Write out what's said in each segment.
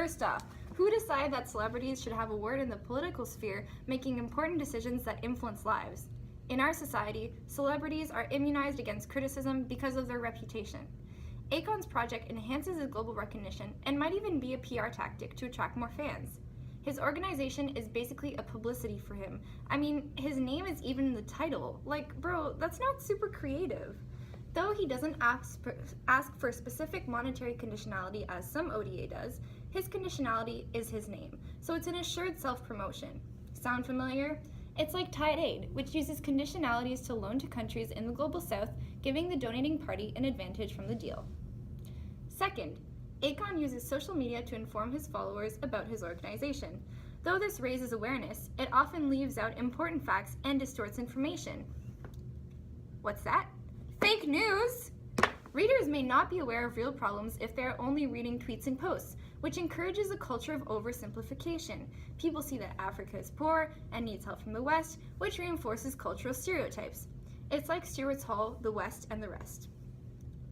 First off, who decided that celebrities should have a word in the political sphere, making important decisions that influence lives? In our society, celebrities are immunized against criticism because of their reputation. Akon's project enhances his global recognition and might even be a PR tactic to attract more fans. His organization is basically a publicity for him. I mean, his name is even in the title. Like, bro, that's not super creative. Though he doesn't ask for specific monetary conditionality as some ODA does, his conditionality is his name, so it's an assured self-promotion. Sound familiar? It's like Tide Aid, which uses conditionalities to loan to countries in the Global South, giving the donating party an advantage from the deal. Second, Akon uses social media to inform his followers about his organization. Though this raises awareness, it often leaves out important facts and distorts information. What's that? Fake news! Readers may not be aware of real problems if they are only reading tweets and posts, which encourages a culture of oversimplification. People see that Africa is poor and needs help from the West, which reinforces cultural stereotypes. It's like Stuart's Hall, the West, and the rest.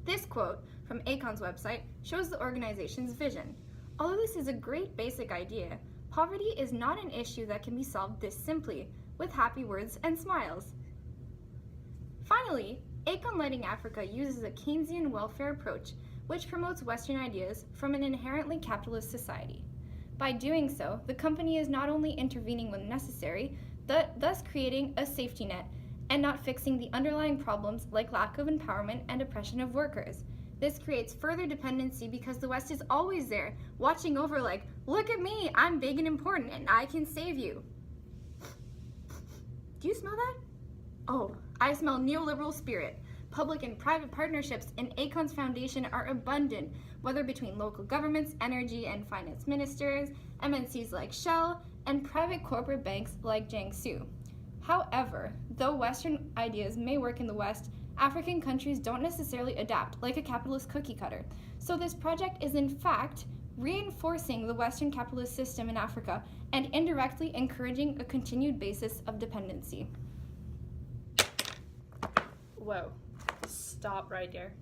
This quote from Akon's website shows the organization's vision. Although this is a great basic idea, poverty is not an issue that can be solved this simply, with happy words and smiles. Finally, Akon Lighting Africa uses a Keynesian welfare approach, which promotes Western ideas from an inherently capitalist society. By doing so, the company is not only intervening when necessary, thus creating a safety net, and not fixing the underlying problems like lack of empowerment and oppression of workers. This creates further dependency because the West is always there, watching over like, look at me, I'm big and important, and I can save you. Do you smell that? Oh, I smell neoliberal spirit. Public and private partnerships in Akon's foundation are abundant, whether between local governments, energy and finance ministers, MNCs like Shell, and private corporate banks like Jiangsu. However, though Western ideas may work in the West, African countries don't necessarily adapt like a capitalist cookie cutter. So this project is in fact reinforcing the Western capitalist system in Africa and indirectly encouraging a continued basis of dependency. Whoa, stop right there.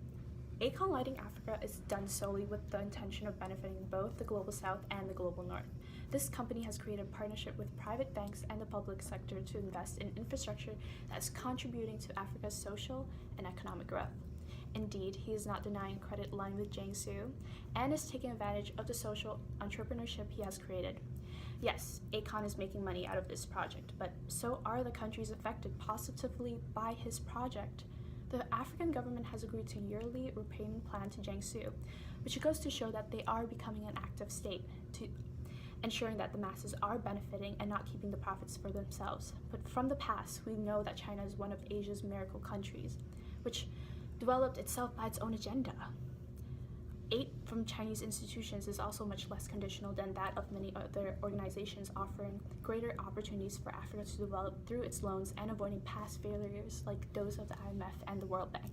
Akon Lighting Africa is done solely with the intention of benefiting both the Global South and the Global North. This company has created a partnership with private banks and the public sector to invest in infrastructure that is contributing to Africa's social and economic growth. Indeed, he is not denying credit line with Jiangsu and is taking advantage of the social entrepreneurship he has created. Yes, Akon is making money out of this project, but so are the countries affected positively by his project. The African government has agreed to a yearly repayment plan to Jiangsu, which goes to show that they are becoming an active state, to ensuring that the masses are benefiting and not keeping the profits for themselves. But from the past, we know that China is one of Asia's miracle countries, which developed itself by its own agenda. Aid from Chinese institutions is also much less conditional than that of many other organizations, offering greater opportunities for Africa to develop through its loans and avoiding past failures like those of the IMF and the World Bank.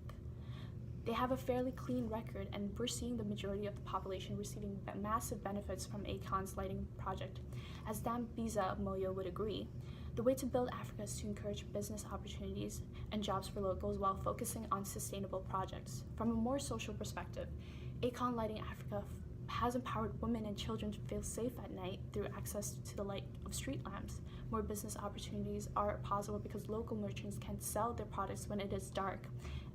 They have a fairly clean record, and we're seeing the majority of the population receiving massive benefits from Akon's lighting project. As Dan Biza of Moyo would agree, the way to build Africa is to encourage business opportunities and jobs for locals while focusing on sustainable projects. From a more social perspective, Akon Lighting Africa has empowered women and children to feel safe at night through access to the light of street lamps. More business opportunities are possible because local merchants can sell their products when it is dark.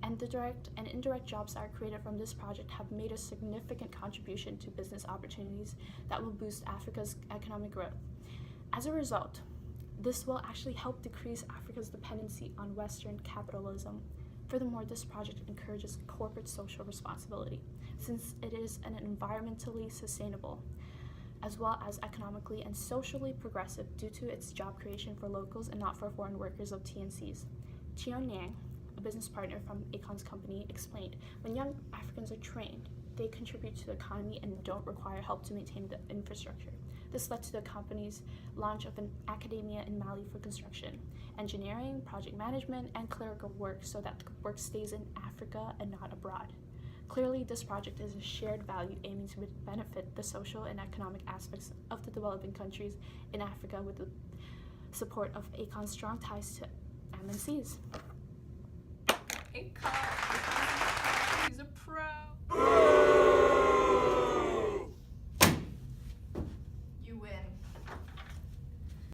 And the direct and indirect jobs that are created from this project have made a significant contribution to business opportunities that will boost Africa's economic growth. As a result, this will actually help decrease Africa's dependency on Western capitalism. Furthermore, this project encourages corporate social responsibility, since it is an environmentally sustainable, as well as economically and socially progressive due to its job creation for locals and not for foreign workers of TNCs. Chion Yang, a business partner from Akon's company, explained, when young Africans are trained, they contribute to the economy and don't require help to maintain the infrastructure. This led to the company's launch of an academia in Mali for construction, engineering, project management, and clerical work so that the work stays in Africa and not abroad. Clearly, this project is a shared value aiming to benefit the social and economic aspects of the developing countries in Africa with the support of Akon's strong ties to MNCs. Akon, he's a pro.